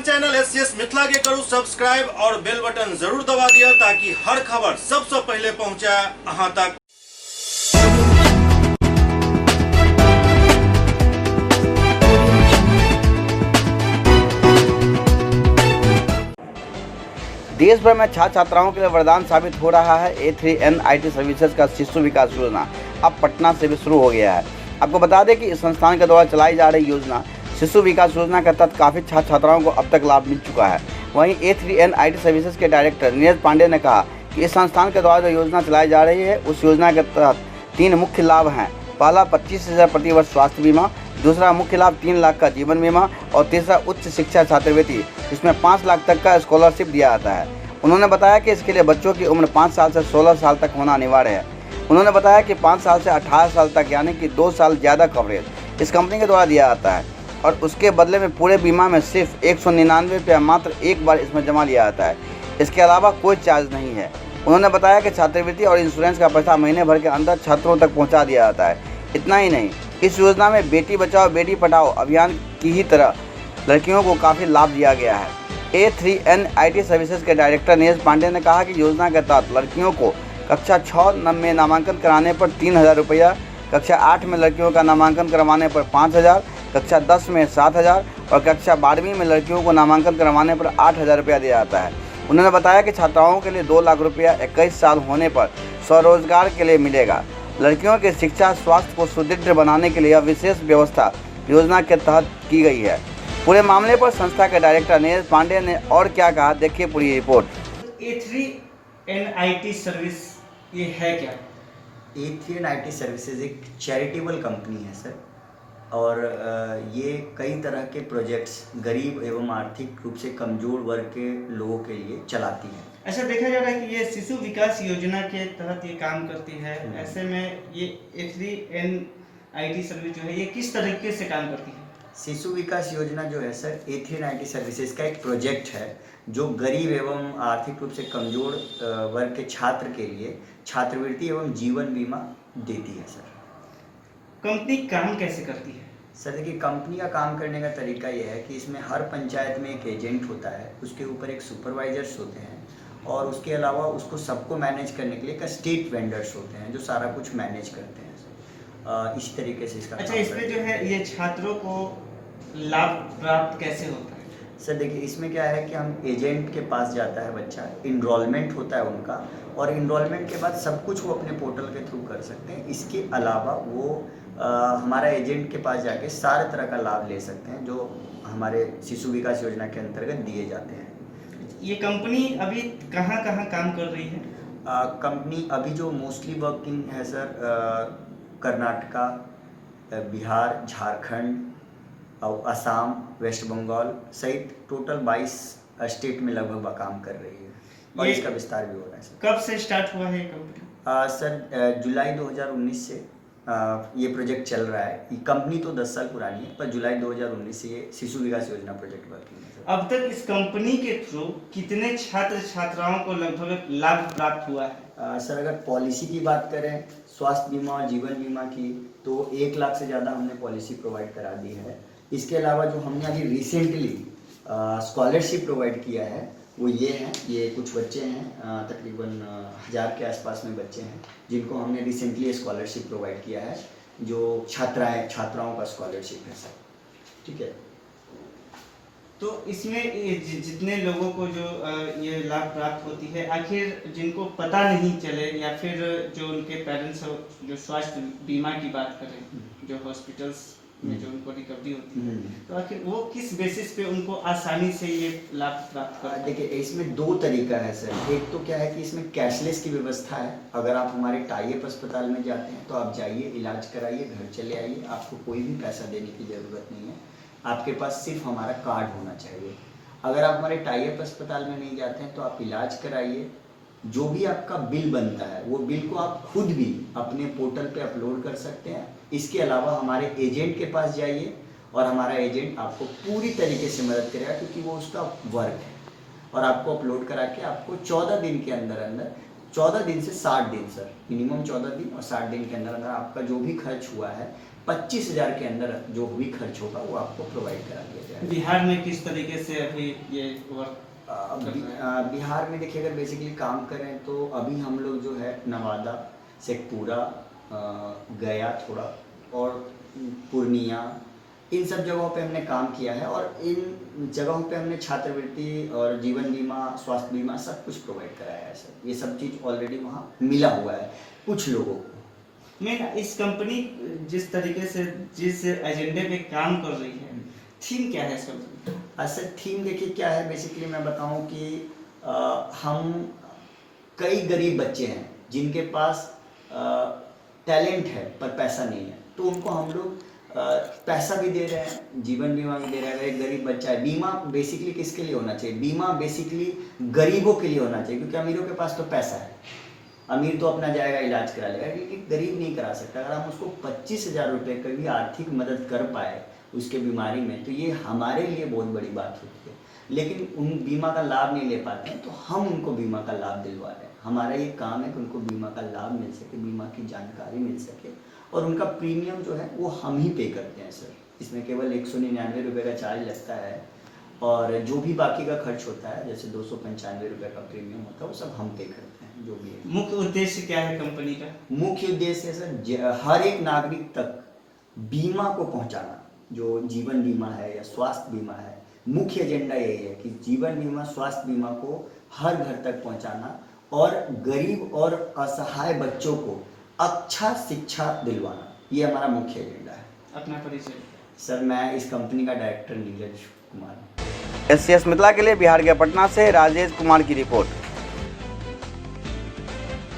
अपन channel SCS Mithila के करू subscribe और बेल बटन जरूर दबा दिया ताकि हर खबर सबसे पहले पहुंचे अहां तक। देश भर में छात्र छात्राओं के लिए वरदान साबित हो रहा है A3N IT सर्विसेज का शिशु विकास योजना अब पटना से भी शुरू हो गया है। आपको बता दें कि इस संस्थान के द्वारा चलाई जा रही योजना शिशु विकास योजना के तहत काफ़ी छात्र छात्राओं को अब तक लाभ मिल चुका है। वहीं A3N IT सर्विसेज के डायरेक्टर नीरज पांडे ने कहा कि इस संस्थान के द्वारा जो योजना चलाई जा रही है उस योजना के तहत 3 मुख्य लाभ हैं। पहला 25,000 प्रति वर्ष स्वास्थ्य बीमा, दूसरा मुख्य लाभ 3 लाख का जीवन बीमा और तीसरा उच्च शिक्षा छात्रवृत्ति जिसमें 5 लाख तक का स्कॉलरशिप दिया जाता है। उन्होंने बताया कि इसके लिए बच्चों की उम्र 5 साल से 16 साल तक होना अनिवार्य है। उन्होंने बताया कि 5 साल से 18 साल तक यानी कि 2 साल ज़्यादा कवरेज इस कंपनी के द्वारा दिया जाता है और उसके बदले में पूरे बीमा में सिर्फ 199 रुपया मात्र एक बार इसमें जमा लिया जाता है। इसके अलावा कोई चार्ज नहीं है। उन्होंने बताया कि छात्रवृत्ति और इंश्योरेंस का पैसा महीने भर के अंदर छात्रों तक पहुँचा दिया जाता है। इतना ही नहीं, इस योजना में बेटी बचाओ बेटी पढ़ाओ अभियान की ही तरह लड़कियों को काफ़ी लाभ दिया गया है। A3N IT सर्विसेज के डायरेक्टर नीरज पांडे ने कहा कि योजना के तहत लड़कियों को कक्षा 6 में नामांकन कराने पर 3,000 रुपया, कक्षा 8 में लड़कियों का नामांकन करवाने पर 5,000, कक्षा 10 में 7,000 और कक्षा 12वीं में लड़कियों को नामांकन करवाने पर 8,000 रुपया दिया जाता है। उन्होंने बताया कि छात्राओं के लिए 2 लाख रुपया 21 साल होने पर स्वरोजगार के लिए मिलेगा। लड़कियों की शिक्षा स्वास्थ्य को सुदृढ़ बनाने के लिए यह विशेष व्यवस्था योजना के तहत की गई है। पूरे मामले पर संस्था के डायरेक्टर नीरज पांडे ने और क्या कहा, देखिए पूरी रिपोर्ट। A3N IT सर्विस ये है क्या? A3N IT सर्विसेज एक चैरिटेबल कंपनी है सर, और ये कई तरह के प्रोजेक्ट्स गरीब एवं आर्थिक रूप से कमज़ोर वर्ग के लोगों के लिए चलाती है। ऐसा देखा जा रहा है कि ये शिशु विकास योजना के तहत ये काम करती है। ऐसे में ये A3N IT सर्विस जो है ये किस तरीके से काम करती है? शिशु विकास योजना जो है सर A3N IT सर्विसेज का एक प्रोजेक्ट है जो गरीब एवं आर्थिक रूप से कमज़ोर वर्ग के छात्र के लिए छात्रवृत्ति एवं जीवन बीमा देती है सर। कंपनी काम कैसे करती है? सर देखिए, कंपनी का काम करने का तरीका ये है कि इसमें हर पंचायत में एक एजेंट होता है, उसके ऊपर एक सुपरवाइजर्स होते हैं और उसके अलावा उसको सबको मैनेज करने के लिए एक स्टेट वेंडर्स होते हैं जो सारा कुछ मैनेज करते हैं। इस तरीके से इसका अच्छा, इसमें जो है ये छात्रों को लाभ प्राप्त कैसे होता है? सर देखिए, इसमें क्या है कि हम एजेंट के पास जाता है बच्चा, इनरोलमेंट होता है उनका, और इनरोलमेंट के बाद सब कुछ वो अपने पोर्टल के थ्रू कर सकते हैं। इसके अलावा वो हमारा एजेंट के पास जाके सारे तरह का लाभ ले सकते हैं जो हमारे शिशु विकास योजना के अंतर्गत दिए जाते हैं। ये कंपनी अभी कहाँ कहाँ काम कर रही है? कंपनी अभी जो मोस्टली वर्किंग है सर कर्नाटका, बिहार, झारखंड और असम, वेस्ट बंगाल सहित टोटल 22 स्टेट में लगभग काम कर रही है और इसका विस्तार भी हो रहा है सर। कब से स्टार्ट हुआ है ये कंपनी? सर जुलाई 2019 से ये प्रोजेक्ट चल रहा है। ये कंपनी तो 10 साल पुरानी है, पर जुलाई 2019 से ये शिशु विकास योजना प्रोजेक्ट वर्किंग है सर। अब तक इस कंपनी के थ्रू कितने छात्र छात्राओं को लगभग लाभ प्राप्त हुआ है? सर अगर पॉलिसी की बात करें स्वास्थ्य बीमा और जीवन बीमा की, तो 1 लाख से ज़्यादा हमने पॉलिसी प्रोवाइड करा दी है। इसके अलावा जो हमने अभी रिसेंटली स्कॉलरशिप प्रोवाइड किया है वो ये हैं, ये कुछ बच्चे हैं तकरीबन 1000 के आसपास में बच्चे हैं जिनको हमने रिसेंटली स्कॉलरशिप प्रोवाइड किया है, जो छात्राओं का स्कॉलरशिप है सर। ठीक है, तो इसमें जितने लोगों को जो ये लाभ प्राप्त होती है, आखिर जिनको पता नहीं चले या फिर जो उनके पेरेंट्स जो स्वास्थ्य बीमा की बात करें, जो हॉस्पिटल्स में जो उनको रिकवरी होती है, तो आखिर वो किस बेसिस पे उनको आसानी से ये लाभ प्राप्त कर? देखिए, इसमें 2 तरीका है सर। एक तो क्या है कि इसमें कैशलेस की व्यवस्था है। अगर आप हमारे टाई-अप अस्पताल में जाते हैं तो आप जाइए, इलाज कराइए, घर चले आइए, आपको कोई भी पैसा देने की ज़रूरत नहीं है। आपके पास सिर्फ हमारा कार्ड होना चाहिए। अगर आप हमारे टाई-अप अस्पताल में नहीं जाते हैं तो आप इलाज कराइए, जो भी आपका बिल बनता है वो बिल को आप खुद भी अपने पोर्टल पे अपलोड कर सकते हैं। इसके अलावा हमारे एजेंट के पास जाइए और हमारा एजेंट आपको पूरी तरीके से मदद करेगा, क्योंकि वो उसका वर्क है, और आपको अपलोड करा के आपको 14 दिन के अंदर 14 दिन से 60 दिन सर, मिनिमम 14 दिन और 60 दिन के अंदर अंदर आपका जो भी खर्च हुआ है 25,000 के अंदर जो भी खर्च होगा वो आपको प्रोवाइड करा दिया जाएगा। बिहार में किस तरीके से अभी ये वर्क बिहार में देखिए अगर बेसिकली काम करें तो अभी हम लोग जो है नवादा, शेखपुरा, गया थोड़ा और पूर्णिया, इन सब जगहों पे हमने काम किया है और इन जगहों पे हमने छात्रवृत्ति और जीवन बीमा, स्वास्थ्य बीमा सब कुछ प्रोवाइड कराया है सर। ये सब चीज़ ऑलरेडी वहाँ मिला हुआ है कुछ लोगों को। मैं इस कंपनी जिस तरीके से जिस एजेंडे पे काम कर रही है, थीम क्या है इस कंपनी? सर थीम देखिए क्या है, बेसिकली मैं बताऊं कि हम कई गरीब बच्चे हैं जिनके पास टैलेंट है पर पैसा नहीं है, तो उनको हम लोग पैसा भी दे रहे हैं, जीवन बीमा भी दे रहे हैं। अगर एक गरीब बच्चा है, बीमा बेसिकली किसके लिए होना चाहिए? बीमा बेसिकली गरीबों के लिए होना चाहिए, क्योंकि अमीरों के पास तो पैसा है, अमीर तो अपना जाएगा इलाज करा लेगा, लेकिन गरीब नहीं करा सकता। अगर हम उसको 25,000 रुपये का भी आर्थिक मदद कर पाए उसके बीमारी में, तो ये हमारे लिए बहुत बड़ी बात होती है। लेकिन उन बीमा का लाभ नहीं ले पाते हैं, तो हम उनको बीमा का लाभ दिलवा रहे हैं। हमारा ये काम है कि उनको बीमा का लाभ मिल सके, बीमा की जानकारी मिल सके, और उनका प्रीमियम जो है वो हम ही पे करते हैं सर। इसमें केवल 199 रुपये का चार्ज लगता है, और जो भी बाकी का खर्च होता है, जैसे 295 रुपये का प्रीमियम होता है, वो सब हम पे करते हैं, जो भी है। मुख्य उद्देश्य क्या है कंपनी का? मुख्य उद्देश्य है सर हर एक नागरिक तक बीमा को पहुंचाना, जो जीवन बीमा है या स्वास्थ्य बीमा है। मुख्य एजेंडा यही है कि जीवन बीमा, स्वास्थ्य बीमा को हर घर तक पहुंचाना और गरीब और असहाय बच्चों को अच्छा शिक्षा दिलवाना, ये हमारा मुख्य एजेंडा है। अपना परिचय? सर मैं इस कंपनी का डायरेक्टर नीरज कुमार। SCS मिथिला के लिए बिहार के पटना से राजेश कुमार की रिपोर्ट।